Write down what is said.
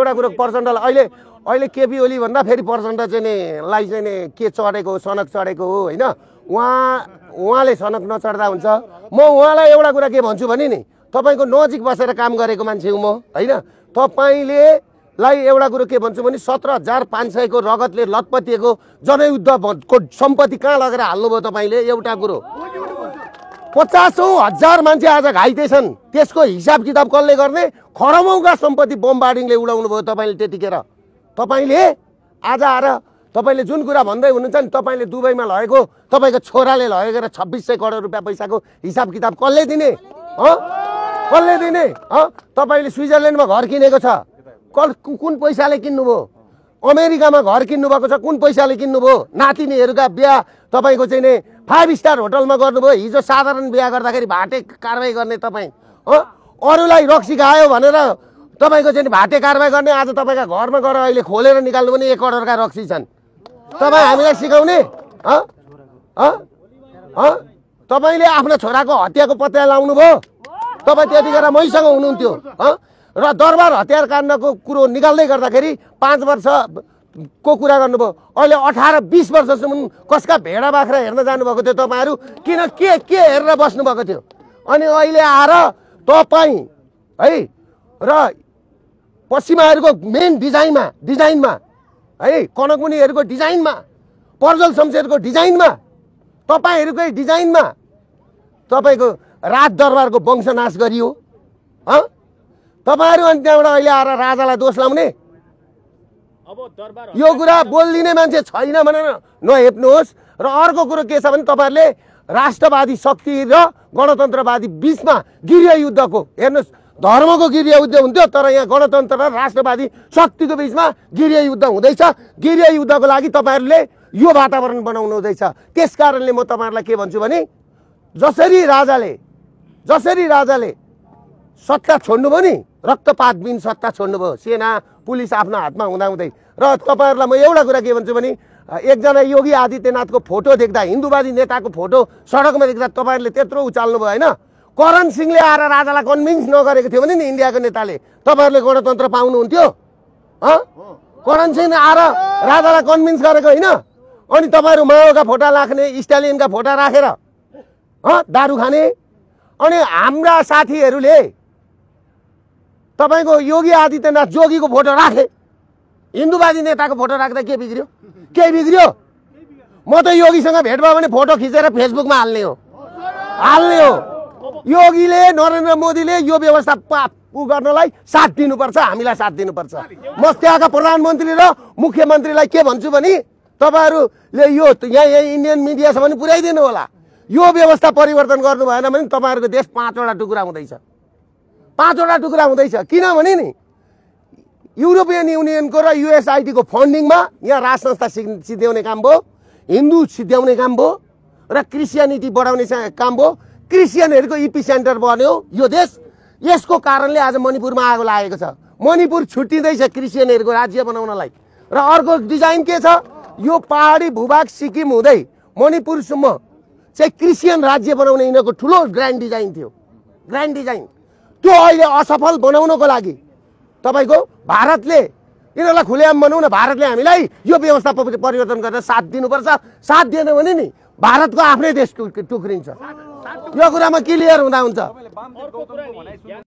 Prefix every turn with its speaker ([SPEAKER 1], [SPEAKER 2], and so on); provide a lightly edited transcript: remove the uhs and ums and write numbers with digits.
[SPEAKER 1] एउटा कुरो प्रचण्डलाई अहिले केपी ओली भन्दा फेरि प्रचण्ड चाहिँ नि लाई चाहिँ नि के चढेको सनक चढेको हो होइन। उहाँले सनक नचढ्दा हुन्छ। म उहाँलाई एउटा कुरा के भन्छु भने नि तपाईको नजिक बसेर काम गरेको मान्छे हो म होइन। तपाईले लाई एउटा कुरो के भन्छु भने 17,500 को रगतले लतपतिएको जनयुद्धको सम्पत्ति कहाँ लगेर हाल्नुभयो तपाईले? एउटा कुरो 50,000 मान्छे आज घाइते छन्, त्यसको हिसाब किताब कसले गर्ने? खरबौंका सम्पत्ति बमबार्डिङले उडाउनु भयो तपाईले त्यतिखेर। तपाईले आज आएर तपाईले जुन कुरा भन्दै हुनुहुन्छ नि तपाईले दुबईमा लगेको तपाईको छोराले लगेर 2600 करोड रुपैयाँ पैसाको हिसाब किताब कसले दिने? कसले दिने? तपाईले स्विजरल्यान्डमा घर किनेको छ, कुन पैसाले किन्नुभयो? अमेरिकामा घर किन्नु भएको छ, कुन पैसाले किन्नुभयो? नातिनीहरूका बिहा तपाईको चाहिँ नि 5 स्टार होटलमा गर्नुभयो। हिजो साधारण बिहा गर्दाखेरि भाटे कारबाही गर्ने तपाईँ अरूलाई रक्सी खायो भनेर तपाईको चाहिँ भाटे कारबाही गर्ने। आज तपाईका घरमा गएर अहिले खोलेर निकाल्नु पनि 1 करोडका रक्सी छन्। तपाईँ हामीलाई सिकाउने? तपाईले आफ्नो छोराको हत्याको पत्ता लाउनु भयो। तपाईँ त्यतिखेर मैसँग हुनुहुन्थ्यो र दरबार हतियार काण्डको कुरो निकाल्दै गर्दाखेरि 5 वर्षको कुरा गर्नुभयो। अहिले 18-20 वर्षसम्म कसका भेडा बाख्रा हेर्न जानुभएको थियो तपाईँहरू? किन के हेरेर बस्नुभएको थियो? अनि अहिले आएर तपाईँ है र पश्चिमाहरूको मेन डिजाइनमा है कनकुनीहरूको डिजाइनमा पर्जल शमशेरको डिजाइनमा तपाईँहरूकै डिजाइनमा तपाईँको राज दरबारको वंशनाश गरियो। तपाईहरु अनि त्यहाँबाट अहिले आएर राजालाई दोष लाउने? यो कुरा बोल्दिने मान्छे छैन भनेर नहेप्नुहोस्। र अर्को कुरो के छ भने तपाईहरुले राष्ट्रवादी शक्ति र गणतन्त्रवादी बीचमा गृह युद्धको हेर्नुस्, धर्मको गृह युद्ध हुन्थ्यो तर यहाँ गणतन्त्र र राष्ट्रवादी शक्तिको बीचमा गृह युद्ध हुँदैछ। गृह युद्धको लागि तपाईहरुले यो वातावरण बनाउनु हुँदैछ। त्यसकारणले म तपाईहरुलाई के भन्छु भने जसरी राजाले सत्ता छोड्नुभयो नि, रक्तपात बिन सत्ता छोड्नुभयो, सेना पुलिस आफ्नो हातमा हुँदाहुँदै। र तपाईहरुलाई म एउटा कुरा के भन्छु भने एकजना योगी आदित्यनाथको फोटो देख्दा, हिन्दूवादी नेताको फोटो सडकमा देख्दा तपाईहरुले त्यत्रो उचाल्नु भयो हैन। करण सिंहले आएर राजालाई कन्भिन्स नगरेको थियो भने नि इन्डियाको नेताले तपाईहरुले गणतन्त्र पाउनुहुन्थ्यो? करण सिंहले आएर राजालाई कन्भिन्स गरेको हैन? अनि तपाईहरु माओका फोटा राख्ने, स्टालिनका फोटा राखेर दारू खाने। अनि हाम्रा साथीहरुले तपाईको योगी आदित्यनाथ जोगीको फोटो राखे, हिन्दूवादी नेताको फोटो राख्दा के बिग्रियो? केही बिग्रियो? म त योगीसँग भेट भयो भने फोटो खिचेर फेसबुकमा हाल्ने हो। योगीले, नरेन्द्र मोदीले यो व्यवस्था गर्नलाई साथ दिनुपर्छ, हामीलाई साथ दिनुपर्छ। म त्यहाँका प्रधानमन्त्री र मुख्यमन्त्रीलाई के भन्छु भने तपाईहरुले यो यहाँ इन्डियन मिडिया छ भने पुर्याइदिनु होला। यो व्यवस्था परिवर्तन गर्नु भएन भने तपाईहरुको देश 5वटा टुक्रा हुँदैछ। 5वटा टुक्रा हुँदैछ। किनभने नि युरोपियन युनियनको र युएसआइडी को फन्डिङमा यहाँ राज संस्था सिद्ध्याउने काम भयो, हिन्दू सिद्ध्याउने काम भयो र क्रिस्चियनिटी बढाउने काम भयो। क्रिस्चियनहरुको इपी सेन्टर बन्यो यो देश। यसको कारणले आज मणिपुरमा आगो लागेको छ। मणिपुर छुट्टिँदैछ क्रिस्चियनहरुको राज्य बनाउनलाई। र अर्को डिजाइन के छ? यो पहाडी भूभाग सिक्किम हुँदै मणिपुरसम्म चाहिँ क्रिस्चियन राज्य बनाउने यिनको ठुलो ग्रान्ड डिजाइन थियो। ग्रान्ड डिजाइन त्यो अहिले असफल बनाउनको लागि तपाईको भारतले यिनीहरूलाई खुलेआम बनाउन भारतले हामीलाई यो व्यवस्था परिवर्तन गरेर साथ दिनुपर्छ। साथ दिएन भने नि भारतको आफ्नै देश टुक्रिन्छ। यो कुरामा क्लियर हुँदा हुन्छ।